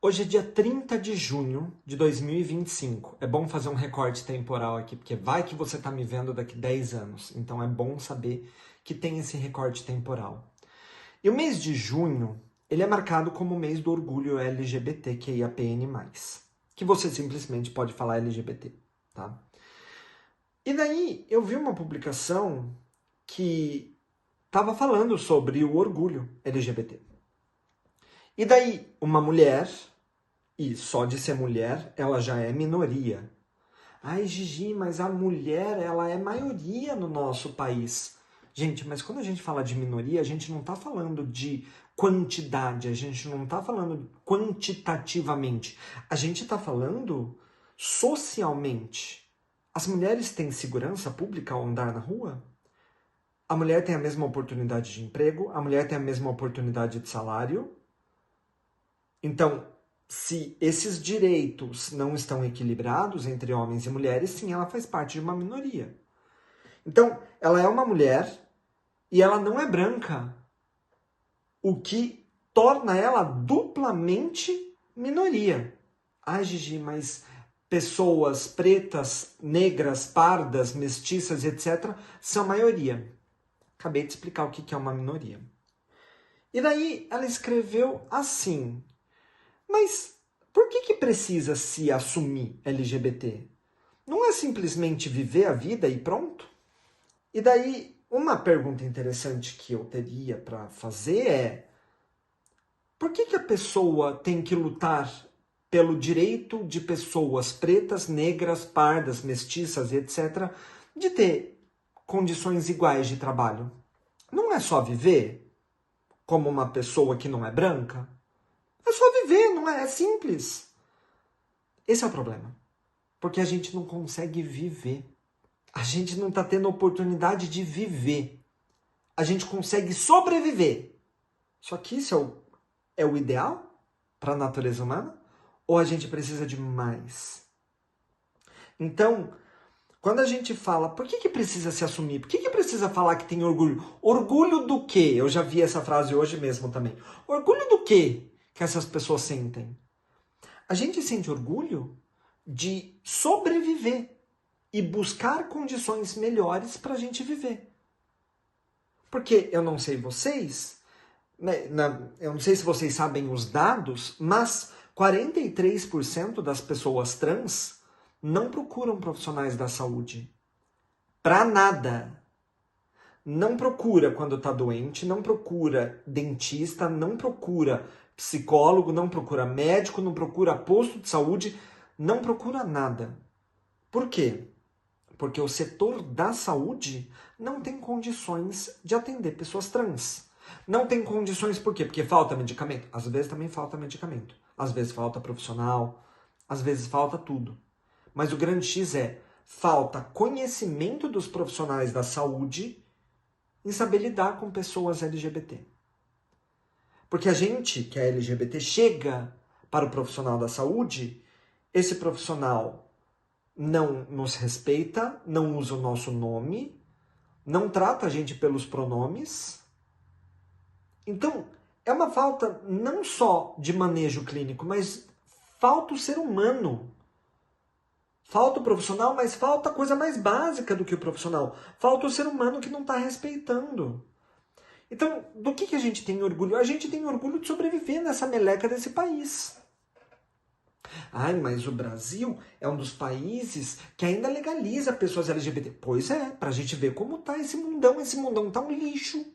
Hoje é dia 30 de junho de 2025. É bom fazer um recorte temporal aqui, porque vai que você está me vendo daqui 10 anos. Então é bom saber que tem esse recorte temporal. E o mês de junho, ele é marcado como o mês do orgulho LGBTQIAPN+, que você simplesmente pode falar LGBT, tá? E daí eu vi uma publicação que estava falando sobre o orgulho LGBT. E daí uma mulher, e só de ser mulher, ela já é minoria. Ai, Gigi, mas a mulher, ela é maioria no nosso país. Gente, mas quando a gente fala de minoria, a gente não está falando de quantidade, a gente não está falando quantitativamente. A gente está falando socialmente. As mulheres têm segurança pública ao andar na rua? A mulher tem a mesma oportunidade de emprego? A mulher tem a mesma oportunidade de salário? Então, se esses direitos não estão equilibrados entre homens e mulheres, sim, ela faz parte de uma minoria. Então, ela é uma mulher e ela não é branca, o que torna ela duplamente minoria. Ai, Gigi, mas pessoas pretas, negras, pardas, mestiças, etc., são a maioria. Acabei de explicar o que é uma minoria. E daí ela escreveu assim: mas por que precisa se assumir LGBT? Não é simplesmente viver a vida e pronto? E daí, uma pergunta interessante que eu teria para fazer é: por que a pessoa tem que lutar pelo direito de pessoas pretas, negras, pardas, mestiças, etc., de ter condições iguais de trabalho? Não é só viver como uma pessoa que não é branca? É só viver, não é? É simples. Esse é o problema. Porque a gente não consegue viver. A gente não está tendo oportunidade de viver. A gente consegue sobreviver. Só que isso é o ideal para a natureza humana? Ou a gente precisa de mais? Então, quando a gente fala, por que precisa se assumir? Por que precisa falar que tem orgulho? Orgulho do quê? Eu já vi essa frase hoje mesmo também. Orgulho do quê que essas pessoas sentem? A gente sente orgulho de sobreviver e buscar condições melhores para a gente viver. Porque eu não sei vocês, eu não sei se vocês sabem os dados, mas 43% das pessoas trans não procuram profissionais da saúde. Para nada. Não procura quando está doente, não procura dentista, não procura psicólogo, não procura médico, não procura posto de saúde, não procura nada. Por quê? Porque o setor da saúde não tem condições de atender pessoas trans. Não tem condições por quê? Porque falta medicamento. Às vezes também falta medicamento. Às vezes falta profissional. Às vezes falta tudo. Mas o grande X é falta conhecimento dos profissionais da saúde em saber lidar com pessoas LGBT. Porque a gente, que é LGBT, chega para o profissional da saúde, esse profissional não nos respeita, não usa o nosso nome, não trata a gente pelos pronomes. Então, é uma falta não só de manejo clínico, mas falta o ser humano. Falta o profissional, mas falta a coisa mais básica do que o profissional. Falta o ser humano que não está respeitando. Então, do que a gente tem orgulho? A gente tem orgulho de sobreviver nessa meleca desse país. Ai, mas o Brasil é um dos países que ainda legaliza pessoas LGBT. Pois é, pra gente ver como tá esse mundão tá um lixo.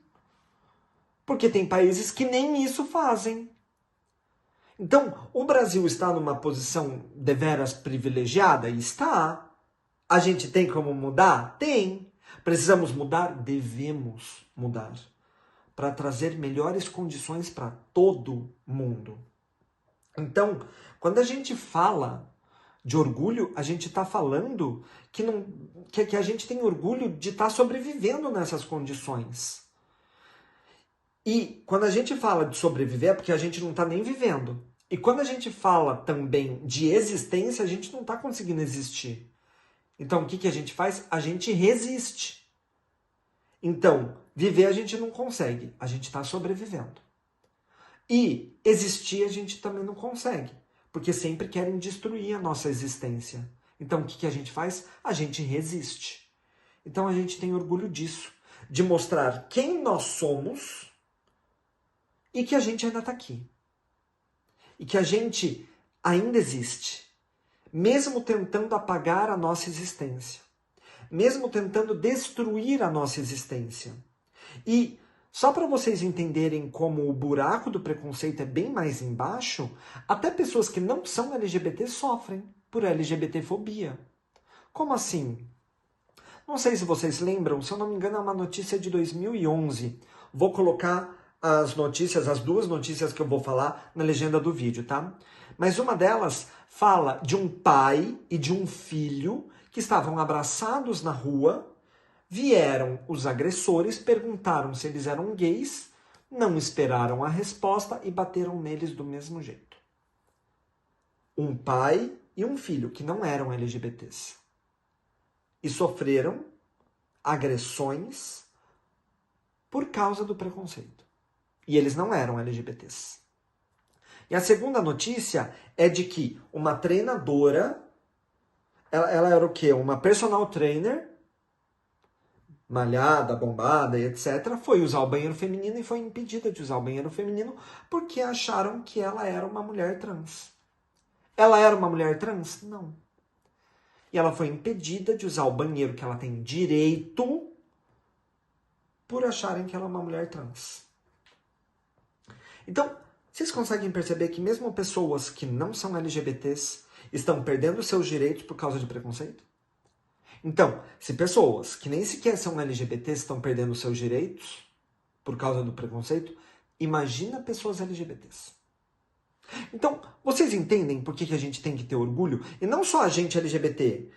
Porque tem países que nem isso fazem. Então, o Brasil está numa posição deveras privilegiada? Está. A gente tem como mudar? Tem. Precisamos mudar? Devemos mudar. Para trazer melhores condições para todo mundo. Então, quando a gente fala de orgulho, a gente está falando que a gente tem orgulho de estar sobrevivendo nessas condições. E quando a gente fala de sobreviver, é porque a gente não está nem vivendo. E quando a gente fala também de existência, a gente não está conseguindo existir. Então, o que a gente faz? A gente resiste. Então, viver a gente não consegue, a gente está sobrevivendo. E existir a gente também não consegue, porque sempre querem destruir a nossa existência. Então o que a gente faz? A gente resiste. Então a gente tem orgulho disso, de mostrar quem nós somos e que a gente ainda está aqui. E que a gente ainda existe, mesmo tentando apagar a nossa existência, mesmo tentando destruir a nossa existência. E só para vocês entenderem como o buraco do preconceito é bem mais embaixo, até pessoas que não são LGBT sofrem por LGBTfobia. Como assim? Não sei se vocês lembram, se eu não me engano é uma notícia de 2011. Vou colocar as notícias, as duas notícias que eu vou falar na legenda do vídeo, tá? Mas uma delas fala de um pai e de um filho que estavam abraçados na rua. Vieram os agressores, perguntaram se eles eram gays, não esperaram a resposta e bateram neles do mesmo jeito. Um pai e um filho que não eram LGBTs. E sofreram agressões por causa do preconceito. E eles não eram LGBTs. E a segunda notícia é de que uma treinadora, ela era o quê? Uma personal trainer, malhada, bombada e etc., foi usar o banheiro feminino e foi impedida de usar o banheiro feminino porque acharam que ela era uma mulher trans. Ela era uma mulher trans? Não. E ela foi impedida de usar o banheiro que ela tem direito por acharem que ela é uma mulher trans. Então, vocês conseguem perceber que mesmo pessoas que não são LGBTs estão perdendo seus direitos por causa de preconceito? Então, se pessoas que nem sequer são LGBTs estão perdendo seus direitos por causa do preconceito, imagina pessoas LGBTs. Então, vocês entendem por que a gente tem que ter orgulho? E não só a gente LGBT.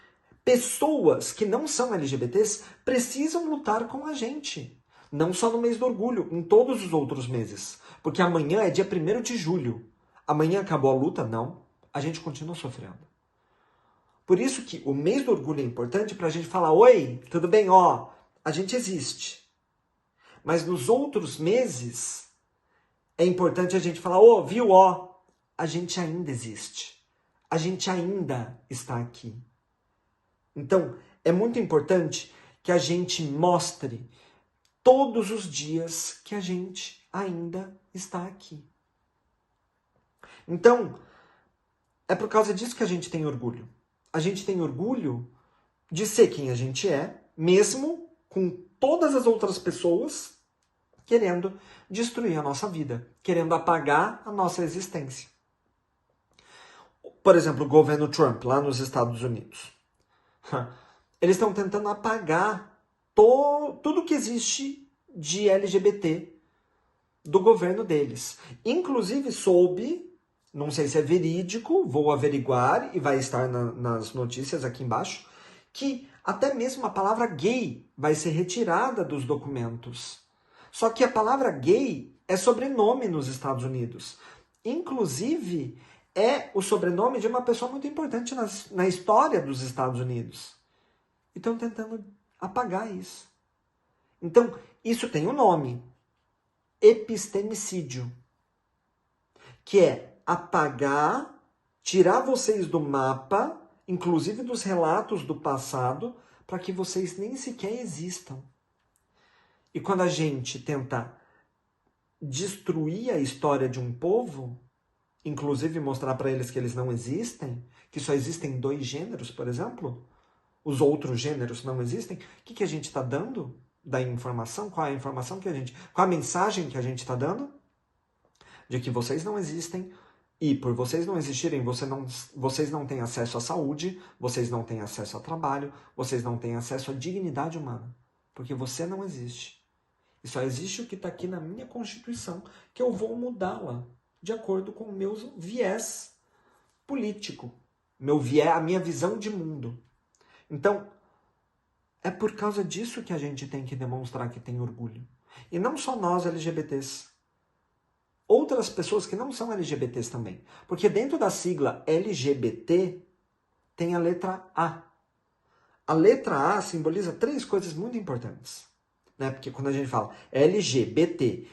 Pessoas que não são LGBTs precisam lutar com a gente. Não só no mês do orgulho, em todos os outros meses. Porque amanhã é dia 1º de julho. Amanhã acabou a luta? Não. A gente continua sofrendo. Por isso que o mês do orgulho é importante para a gente falar, oi, tudo bem, ó, a gente existe. Mas nos outros meses, é importante a gente falar, ô, viu, ó, a gente ainda existe. A gente ainda está aqui. Então, é muito importante que a gente mostre todos os dias que a gente ainda está aqui. Então, é por causa disso que a gente tem orgulho. A gente tem orgulho de ser quem a gente é, mesmo com todas as outras pessoas querendo destruir a nossa vida, querendo apagar a nossa existência. Por exemplo, o governo Trump, lá nos Estados Unidos. Eles estão tentando apagar tudo que existe de LGBT do governo deles. Inclusive, soube, não sei se é verídico, vou averiguar e vai estar nas notícias aqui embaixo, que até mesmo a palavra gay vai ser retirada dos documentos. Só que a palavra gay é sobrenome nos Estados Unidos. Inclusive, é o sobrenome de uma pessoa muito importante na história dos Estados Unidos. E estão tentando apagar isso. Então, isso tem um nome. Epistemicídio. Que é apagar, tirar vocês do mapa, inclusive dos relatos do passado, para que vocês nem sequer existam. E quando a gente tenta destruir a história de um povo, inclusive mostrar para eles que eles não existem, que só existem 2 gêneros, por exemplo, os outros gêneros não existem, o que a gente está dando da informação? Qual é a informação que a gente... Qual a mensagem que a gente está dando? De que vocês não existem, e por vocês não existirem, vocês não têm acesso à saúde, vocês não têm acesso a trabalho, vocês não têm acesso à dignidade humana. Porque você não existe. E só existe o que está aqui na minha Constituição, que eu vou mudá-la de acordo com o meu viés político, a minha visão de mundo. Então, é por causa disso que a gente tem que demonstrar que tem orgulho. E não só nós, LGBTs. Outras pessoas que não são LGBTs também. Porque dentro da sigla LGBT tem a letra A. A letra A simboliza 3 coisas muito importantes. Né? Porque quando a gente fala LGBTQIA,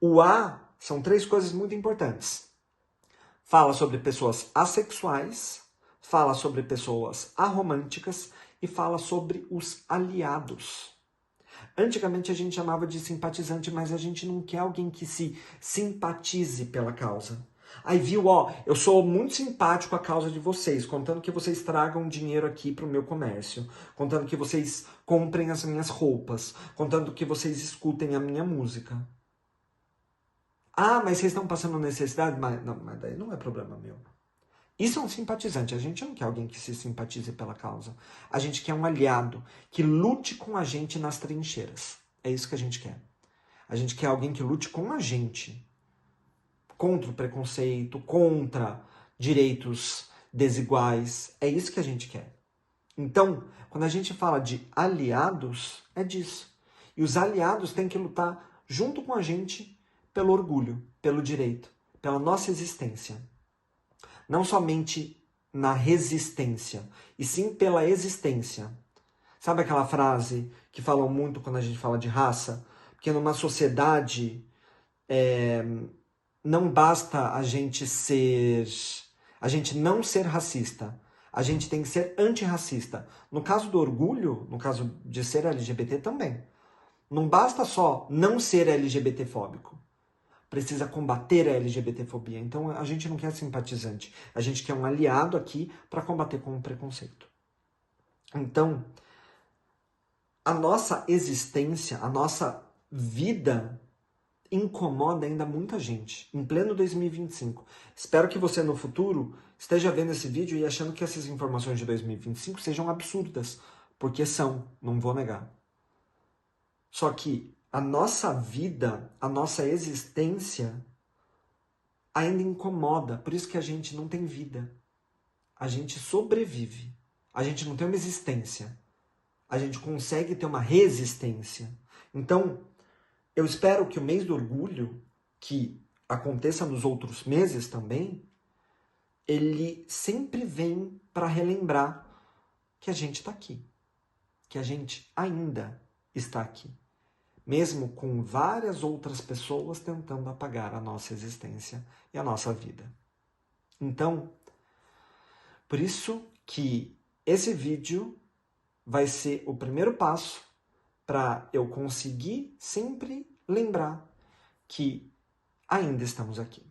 O A são 3 coisas muito importantes. Fala sobre pessoas assexuais, fala sobre pessoas aromânticas e fala sobre os aliados. Antigamente a gente chamava de simpatizante, mas a gente não quer alguém que se simpatize pela causa. Aí viu, ó, eu sou muito simpático à causa de vocês, contando que vocês tragam dinheiro aqui para o meu comércio, contando que vocês comprem as minhas roupas, contando que vocês escutem a minha música. Ah, mas vocês estão passando necessidade? Mas daí não é problema meu. Isso é um simpatizante. A gente não quer alguém que se simpatize pela causa. A gente quer um aliado que lute com a gente nas trincheiras. É isso que a gente quer. A gente quer alguém que lute com a gente contra o preconceito, contra direitos desiguais. É isso que a gente quer. Então, quando a gente fala de aliados, é disso. E os aliados têm que lutar junto com a gente pelo orgulho, pelo direito, pela nossa existência. Não somente na resistência, e sim pela existência. Sabe aquela frase que falam muito quando a gente fala de raça? Porque numa sociedade não basta a gente não ser racista. A gente tem que ser antirracista. No caso do orgulho, no caso de ser LGBT também. Não basta só não ser LGBT-fóbico. Precisa combater a LGBTfobia. Então a gente não quer simpatizante. A gente quer um aliado aqui para combater com o preconceito. Então, a nossa existência, a nossa vida incomoda ainda muita gente, em pleno 2025. Espero que você no futuro esteja vendo esse vídeo e achando que essas informações de 2025 sejam absurdas, porque são, não vou negar. Só que a nossa vida, a nossa existência ainda incomoda, por isso que a gente não tem vida. A gente sobrevive. A gente não tem uma existência. A gente consegue ter uma resistência. Então, eu espero que o mês do orgulho, que aconteça nos outros meses também, ele sempre vem para relembrar que a gente está aqui. Que a gente ainda está aqui. Mesmo com várias outras pessoas tentando apagar a nossa existência e a nossa vida. Então, por isso que esse vídeo vai ser o primeiro passo para eu conseguir sempre lembrar que ainda estamos aqui.